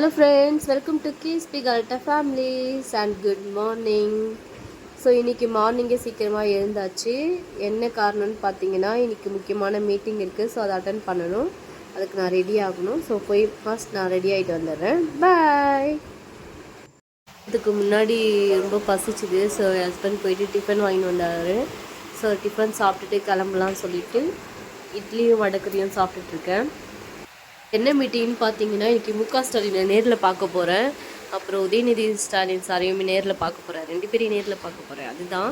Hello friends, welcome to KSP Galata Families and good morning. So இன்றைக்கி மார்னிங்கே சீக்கிரமாக எழுந்தாச்சு. என்ன காரணம்னு பார்த்தீங்கன்னா இன்றைக்கி முக்கியமான மீட்டிங் இருக்குது. ஸோ அதை அட்டன் பண்ணணும். அதுக்கு நான் ரெடி ஆகணும். ஸோ போய் ஃபர்ஸ்ட் நான் ரெடி ஆகிட்டு வந்துடுறேன். பாய். இதுக்கு முன்னாடி ரொம்ப பசிச்சுது. ஸோ என் ஹஸ்பண்ட் போயிட்டு டிஃபன் வாங்கிட்டு வந்தார். ஸோ டிஃபன் சாப்பிட்டுட்டு கிளம்பலான்னு சொல்லிவிட்டு இட்லியும் வடக்கறியும் சாப்பிட்டுட்ருக்கேன். என்ன மீட்டிங்னு பார்த்தீங்கன்னா இன்றைக்கி முக ஸ்டாலினை நேரில் பார்க்க போகிறேன். அப்புறம் உதயநிதி ஸ்டாலின் சாரையும் நேரில் பார்க்க போகிறேன். 2 பேரையும் நேரில் பார்க்க போகிறேன். அதுதான்.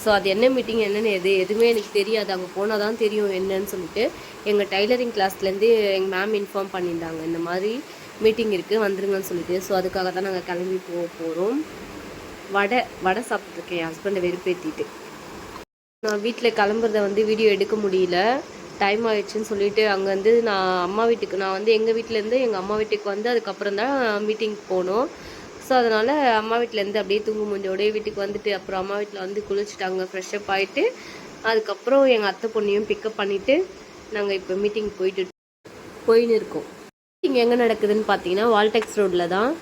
ஸோ அது என்ன மீட்டிங் என்னென்னு எதுவுமே எனக்கு தெரியாது. அங்கே போனால் தான் தெரியும் என்னன்னு சொல்லிட்டு எங்கள் டைலரிங் கிளாஸ்லேருந்து எங்கள் மேம் இன்ஃபார்ம் பண்ணியிருந்தாங்க. இந்த மாதிரி மீட்டிங் இருக்குது வந்துருங்கன்னு சொல்லிட்டு. ஸோ அதுக்காக தான் நாங்கள் கிளம்பி போகிறோம். வடை சாப்பிட்ருக்கேன் என் ஹஸ்பண்டை வெறுப்பேற்றிட்டு. நான் வீட்டில் கிளம்புறத வீடியோ எடுக்க முடியல, டைம் ஆகிடுச்சின்னு சொல்லிட்டு அங்கேருந்து நான் எங்கள் வீட்டிலேருந்து எங்கள் அம்மா வீட்டுக்கு அதுக்கப்புறம் தான் மீட்டிங்க்கு போனோம். ஸோ அதனால் அம்மா வீட்டிலேருந்து அப்படியே தூங்கு மூஞ்சோடய வீட்டுக்கு வந்துட்டு அப்புறம் அம்மா வீட்டில் குளிச்சுட்டாங்க, ஃப்ரெஷ்ஷப் ஆகிட்டு அதுக்கப்புறம் எங்கள் அத்தை பொண்ணையும் பிக்கப் பண்ணிவிட்டு நாங்கள் இப்போ மீட்டிங் போயின்னு இருக்கோம். மீட்டிங் எங்கே நடக்குதுன்னு பார்த்தீங்கன்னா வால்டெக்ஸ் ரோட்டில் தான்.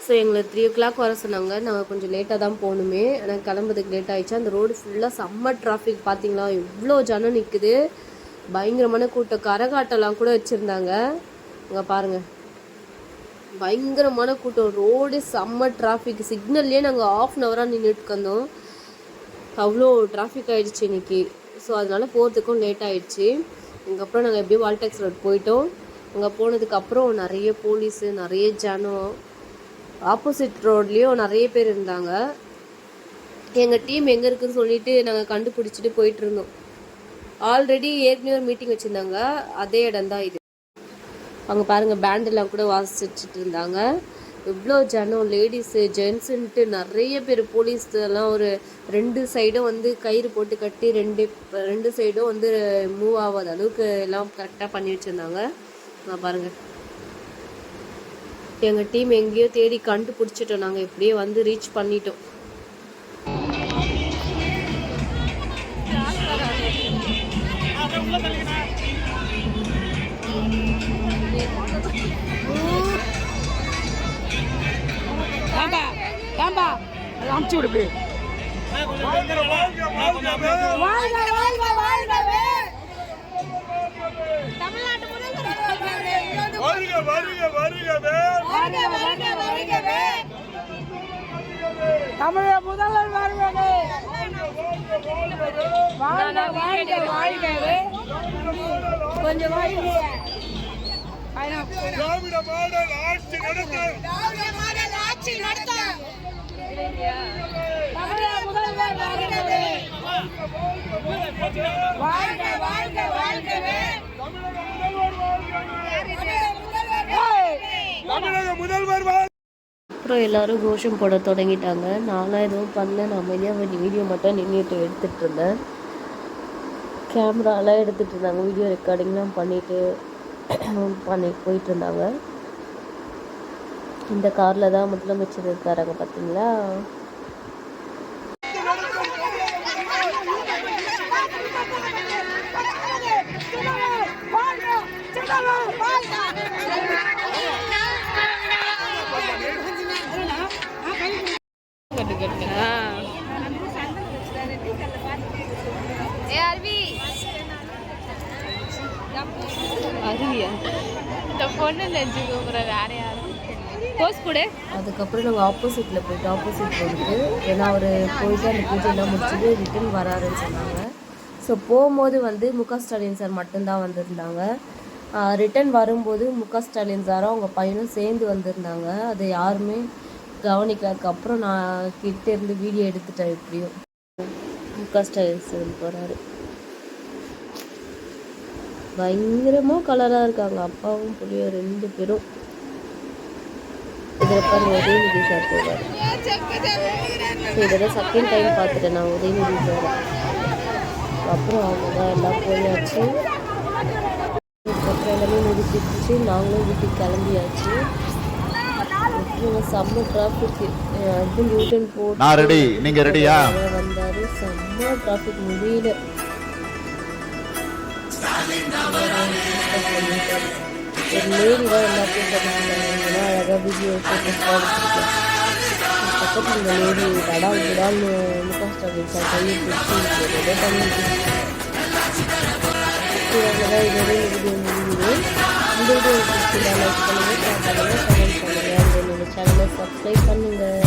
ஸோ எங்களை 3 o'clock வர சொன்னாங்க. நாங்கள் கொஞ்சம் லேட்டாக தான் போகணுமே, ஆனால் கிளம்புறதுக்கு லேட் ஆகிடுச்சு. அந்த ரோடு ஃபுல்லாக செம்ம டிராஃபிக். பார்த்தீங்களா எவ்வளோ ஜனம் நிற்குது, பயங்கரமான கூட்டம். கரகாட்டெல்லாம் கூட வச்சுருந்தாங்க. அங்கே பாருங்கள், பயங்கரமான கூட்டம். ரோடு செம்ம டிராஃபிக். சிக்னல்லே நாங்கள் 1/2 hour நின்றுட்டு வந்தோம். அவ்வளோ டிராஃபிக் ஆகிடுச்சு இன்றைக்கி. ஸோ அதனால் போகிறதுக்கும் லேட் ஆகிடுச்சு. அதுக்கப்புறம் நாங்கள் எப்படியும் வால்டெக்ஸ் ரோட் போயிட்டோம். அங்கே போனதுக்கப்புறம் நிறைய போலீஸு, நிறைய ஜனம். ஆப்போசிட் ரோட்லேயும் நிறைய பேர் இருந்தாங்க. எங்கள் டீம் எங்கே இருக்குதுன்னு சொல்லிட்டு நாங்கள் கண்டுபிடிச்சிட்டு போயிட்டுருந்தோம். ஆல்ரெடி ஏற்கனவே ஒரு மீட்டிங் வச்சுருந்தாங்க, அதே இடம் தான் இது. அங்கே பாருங்கள், பேண்டெல்லாம் கூட வாசிச்சுட்டு இருந்தாங்க. எவ்வளோ ஜனம், லேடிஸு ஜென்ஸுன்ட்டு நிறைய பேர். போலீஸ் எல்லாம் ஒரு 2 சைடும் கயிறு போட்டு கட்டி 2 சைடும் மூவ் ஆகாத அளவுக்கு எல்லாம் கரெக்டாக பண்ணி வச்சுருந்தாங்க. பாருங்கள், எங்கள் டீம் எங்கேயோ தேடி கண்டுபிடிச்சிட்டோம். நாங்கள் எப்படியே ரீச் பண்ணிட்டோம். தமிழக முதல்வர் வருவது. கொஞ்சம் திராவிட மாடல் ஆட்சி நடத்த தமிழக முதல்வர் வருகிறது. வாழ்க வாழ்க வாழ்கவே தமிழக முதல்வர். அப்புறம் எல்லோரும் கோஷம் போட தொடங்கிட்டாங்க. நான்லாம் எதுவும் பண்ணல, நான் அமைதியாக வீடியோ மட்டும் நின்றுட்டு எடுத்துகிட்டு இருந்தேன். கேமராலாம் எடுத்துகிட்டு இருந்தாங்க, வீடியோ ரெக்கார்டிங்லாம் பண்ணிட்டு போயிட்டு இருந்தாங்க. இந்த காரில் தான் முதலமைச்சர் இருக்காராங்க, பார்த்தீங்களா? அதுக்கப்புறம் நாங்கள் ஆப்போசிட்டில் போயிட்டு ஆப்போசிட் ரோடுக்கு, ஏன்னா அவர் போயிட்டு அந்த பூஜையெல்லாம் முடிச்சுட்டு ரிட்டன் வராருன்னு சொன்னாங்க. ஸோ போகும்போது முக ஸ்டாலின் சார் மட்டும்தான் வந்திருந்தாங்க. ரிட்டன் வரும்போது முக ஸ்டாலின் சாரும் அவங்க பையனும் சேர்ந்து வந்திருந்தாங்க. அது யாருமே கவனிக்கிறதுக்கப்புறம் நான் கிட்டே இருந்து வீடியோ எடுத்துட்டேன். எப்படியும் முக ஸ்டாலின் சார் போகிறாரு. பயங்கரமாக கலராக இருக்காங்க, அப்பாவும் புள்ளியும் 2 பேரும். இதில் பாருங்க, உதயநிதி சார் போவார். ஸோ இதெல்லாம் செகண்ட் டைம் பார்த்துட்டேன் நான் உதயநிதி சார். அப்புறம் அவங்க தான் எல்லாம் போயாச்சு. அப்புறம் எல்லாமே நிறுத்திடுச்சு. நாங்களும் வீட்டுக்கு கிளம்பியாச்சு. செம்ம டிராஃபிக். ஹஸ்பண்ட் யூட்டன் போட்டு வந்தார். செம்ம டிராஃபிக், முடியல. லேடி தான் எல்லாத்தையும் பண்ணிருக்காங்க. அழகாக வீடியோ போட்டு பாடிச்சிருக்கேன். பக்கத்தில் இந்த லேடி தடால் விடால்னு முக ஸ்டாலின் சார் கையை பிடிச்சி ஏதோ பண்ணிட்டு அவ்வளோதான். இதோட வீடியோ முடியுது. இந்த வீடியோ பிடிச்சிருந்தா லைக் பண்ணுங்கள், ஷேர் பண்ணுங்கள், கமெண்ட் பண்ணுங்கள். என்னோட சேனலை சப்ஸ்கிரைப் பண்ணுங்கள்.